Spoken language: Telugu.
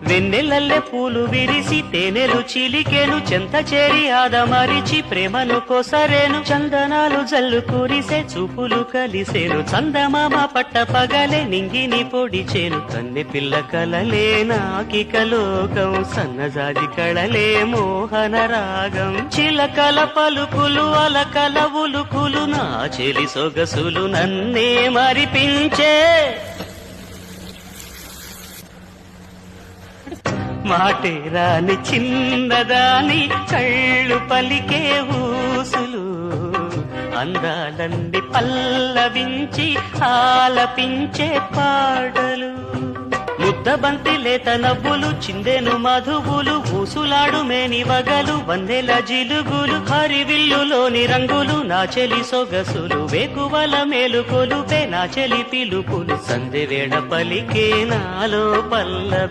వెన్నెలల్లె పూలు విరిసి తేనెలు చిలికెను చెంత చేరి ఆదమరిచి ప్రేమను కొసరేను చందనాలు జల్లు కురిసే చూపులు కలిసేను చందమామ పట్ట పగలే నింగిని పొడిచేను కన్నె పిల్ల కలలే నాకిక లోకం సన్నజాజి కళలే మోహన రాగం చిలకల పలుకులు అలకల ఉలుకులు నా చెలి సొగసులు నన్నే మరిపించే మాటే రాని చిన్నదాని కళ్ళు పలికే ఊసులు అందాలన్నీ పల్లవించి ఆలపించే పాటలు ముద్దబంతి లేత నవ్వులు చిందెను మధువులు ఊసులాడు మేని వగలు వందెల జిలుగులు హరివిల్లులోని రంగులు నా చెలి సొగసులు వేకువల మేలుకొలుపే నా చెలి పిలుపులు సందెవేళ పలికే నాలో పల్లవి